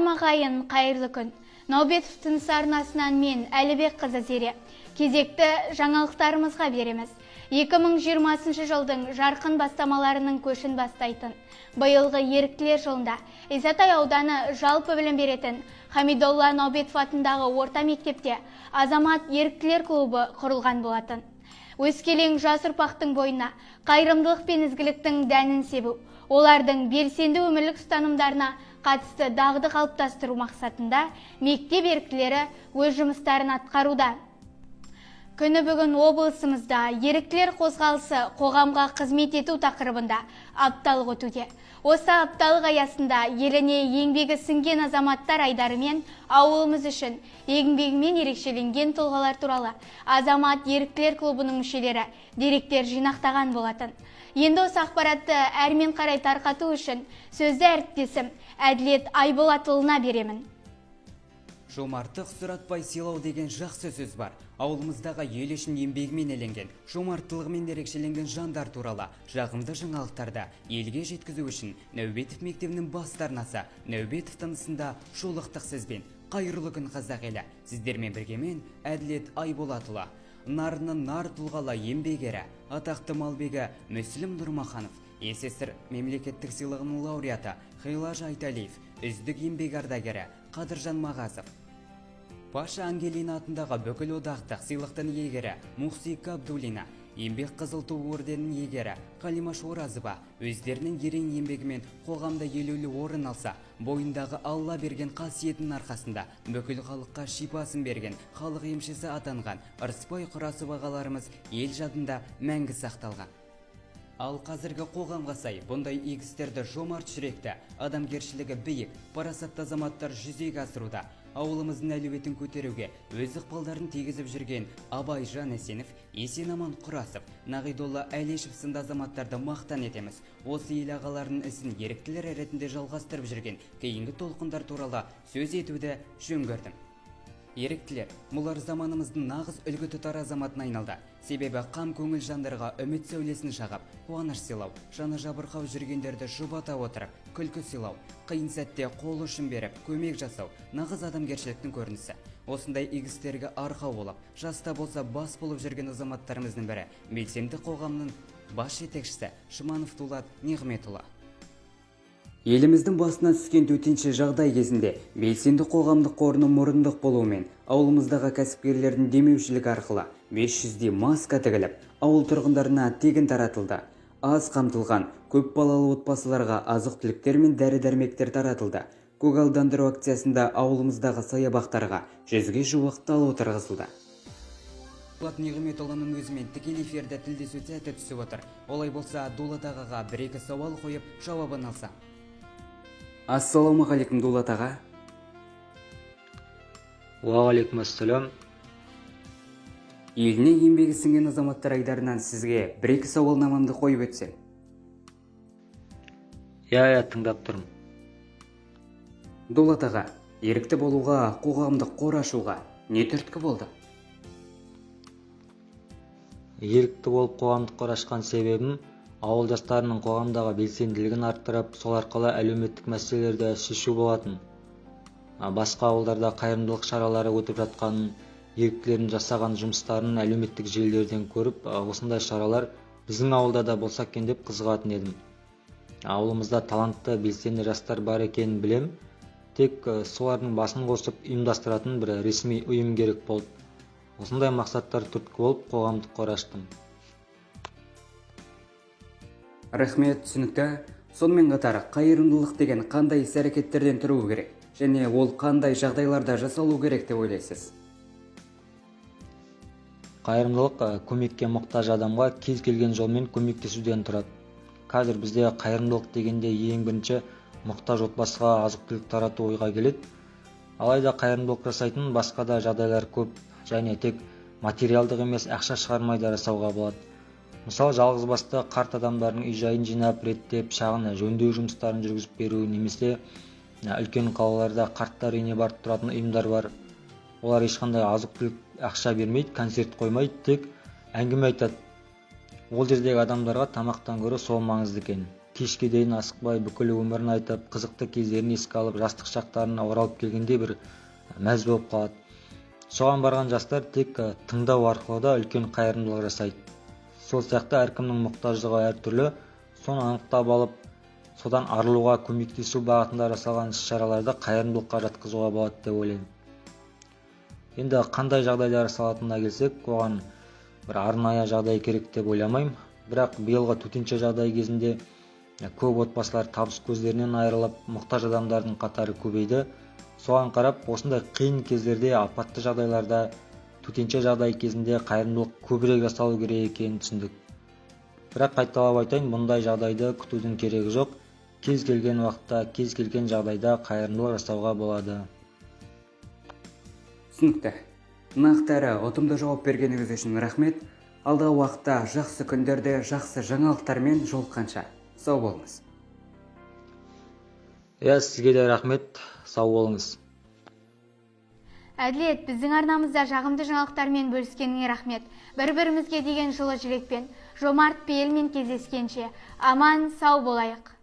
Бармағайын қайырлы күн. Наубетов тыныс арнасынан мен Әлібек қызы Зере. Кезекті жаңалықтарымызға береміз. 2020 жылдың жарқын бастамаларының көшін бастайтын биылғы еріктілер жылында Исатай ауданы жалпы білім беретін Хамидолла Наубетов атындағы орта мектепте азамат еріктілер клубы құрылған болатын. Өскелең жас ұрпақтың бойына қайырымдылық пен ізгіліктің дәнін себу, олардың белсенді өмірлік ұстанымдарына қатысты дағды қалыптастыру мақсатында мектеп еріктілері өз жұмыстарын атқаруда. Күні бүгін облысымызда еріктілер қозғалысы қоғамға қызмет ету тақырыбында апталық өтуде. Осы апталық аясында еліне еңбегі сіңген азаматтар айдары мен ауылымыз үшін еңбегімен ерекшеленген тұлғалар туралы азамат еріктілер клубының мүшелері деректер жинақтаған болатын. Енді осы ақпаратты әрмен қарай тарқату үшін сөзді әріптесім Әділет Айболатұлына беремін. Жомарттық сұратпай сыйлау деген жақсы сөз бар. Ауылымыздағы ел үшін еңбегімен еленген, жомарттылығымен ерекшеленген жандар туралы жағымды жаңалықтарда елге жеткізу үшін Наубетов мектебінің бас арнасы Наубетов тынысында жолықтық сізбен. Қайырлы күн қазақ елі. Сіздермен бірге мен Әділет Айболатұлы. Нарының нар тұлғалы еңбегері, атақты малбегі Мүслім Нұрмаханов, СССР мемлекеттік сыйлығының лауреаты Хилаж Айталиев, үздік еңбек ардагері Қадыржан Мағазов, Паша Ангелина атындағы бүкіл одақтық сыйлықтың иегері Мухсика Абдулина, еңбек қызыл ту орденінің иегері Қалимаш Оразова өздерінің ерен еңбегімен қоғамда елеулі орын алса, бойындағы Алла берген қасиетінің арқасында бүкіл халыққа шипасын берген халық емшісі атанған Ырысбай Құрасов ағаларымыз ел жадында мәңгі сақталған. Ал қазіргі қоғамға сай бұндай игі істерді жомарт жүректі, адамгершілігі биік, парасатты азаматтар жүзеге асыруда. Ауылымыздың әлеуетін көтеруге өз ықпалдарын тигізіп жүрген Абайжан Әсенов, Есенаман Құрасов, Нағидолла Әлешев сынды азаматтарды мақтан етеміз. Осы ел ағаларының ісін еріктілер ретінде жалғастырып жүрген кейінгі толқындар туралы сөз етуді жөн көрдім. Еріктілер, мұлар заманымыздың нағыз үлгі тұтар азаматына айналды. Себебі қам көңіл жандарға үміт сәулесін шағып, қуаныш сыйлау, жаны жабырқау жүргендерді жұбата отырып, күлкі сыйлау, қиын сәтте қол ұшын беріп, көмек жасау, нағыз адамгершіліктің көрінісі. Осындай игі істерге арқау болып, жаста болса бас болып жүрген азаматтарымыздың бірі, белсенді қоғамның бас жетекшісі Шыманов Дулат Нығметұлы. Еліміздің басына түскен төтенше жағдай кезінде белсенді қоғамдық қорының мұрындық болуымен ауылымыздағы кәсіпкерлердің демеушілігі арқылы 500-де маска тігіліп, ауыл тұрғындарына тегін таратылды. Аз қамтылған көп балалы отбасыларға азық-түліктер мен дәрі-дәрмектер таратылды. Көгалдандыру акциясында ауылымыздағы саябақтарға 100-ге жуық тал отырғызылды. Дулат Нығметұлының өзімен тікелей эфирде тілдесу сәті түсіп отыр. Олай болса, Дулат ағаға бір-екі сауал қойып, жауабын алса. Ассаламағалейкум, Дулат аға. Уағалейкум ассалам. Еліне еңбегі сіңген азаматтар айдарынан сізге бір-екі сауалнамамды қойып өтсем. Я, тыңдап тұрмын. Дулат аға, ерікті болуға, қоғамдық қор ашуға не түрткі болды? Ерікті болып қоғамдық қор ашқан себебім ауылдастарының қоғамдағы белсенділігін арттырып, сол арқылы әлеуметтік мәселелерді шешу болатын. Басқа ауылдарда қайырымдылық шаралары өтіп жатқанын, еріктілердің жасаған жұмыстарын әлеуметтік желілерден көріп, осындай шаралар біздің ауылда да болса екен деп қызығатын едім. Ауылымызда талантты, белсенді жастар бар екенін білем, тек солардың басын қосып ұйымдастыратын бір ресми ұйым керек болды. Осындай мақсаттар түрткі болып қоғамдық қор аштым. Рахмет, түсінікті. Сонымен қатар қайырымдылық деген қандай іс-әрекеттерден тұру керек, және ол қандай жағдайларда жасалу керек деп ойлайсыз? Қайырымдылық көмекке мұқтаж адамға кез келген жолмен көмектесуден тұрады. Қазір бізде қайырымдылық дегенде ең бірінші мұқтаж отбасыға азық-түлік тарату ойға келеді. Алайда қайырымдылық жасайтын басқа да жағдайлар көп, және тек материалдық емес ақша шығармай да жасауға болады. Мысалы, жалғызбасты қарт адамдардың үй-жайын жинап, реттеп, шағын жөндеу жұмыстарын жүргізіп беру, немесе үлкен қалаларда қарттар үйіне барып тұратын ұйымдар бар. Олар ешқандай азық-түлік ақша бермейді, концерт қоймайды, тек әңгіме айтады. Ол жердегі адамдарға тамақтан гөрі сол маңызды екен. кешке дейін асықпай бүкіл өмірін айтып, қызықты кездерін еске алып, жастық шақтарына оралып келгенде бір мәз болып қалады. Соған барған жастар тек тыңдау арқылы да үлкен қайырымдылық жасайды. Сол сияқты әркімнің мұқтаждығы әртүрлі, соны анықтап алып, содан арылуға көмектесу бағытында жасалған іс-шараларды қайырымдылыққа жатқызуға болады деп ойлаймын. Енді қандай жағдайда жасалатынына келсек, оған бір арнайы жағдай керек деп ойламаймын. Бірақ биылғы төтенше жағдай кезінде көп отбасылар табыс көздерінен айырылып, мұқтаж адамдардың қатары көбейді. Соған қарап, осындай қиын кездерде, апатты жағдайларда, төтенше жағдай кезінде қайырымдылық көбірек жасалу керек екенін түсіндік. Бірақ қайталап айтайын, бұндай жағдайды күтудің керегі жоқ. Кез келген уақытта, кез келген жағдайда қайырымдылық жасауға болады. Түсінікті. Нақты әрі ұтымды жауап бергеніңіз үшін рахмет. Алдағы уақытта жақсы күндерде жақсы жаңалықтармен жолыққанша сау болыңыз. Сізге де рахмет, сау болыңыз. Әділет, біздің арнамызда жағымды жаңалықтармен бөліскеніңе рахмет. Бір-бірімізге деген жылы жүрекпен, жомарт пейілмен кездескенше аман сау болайық.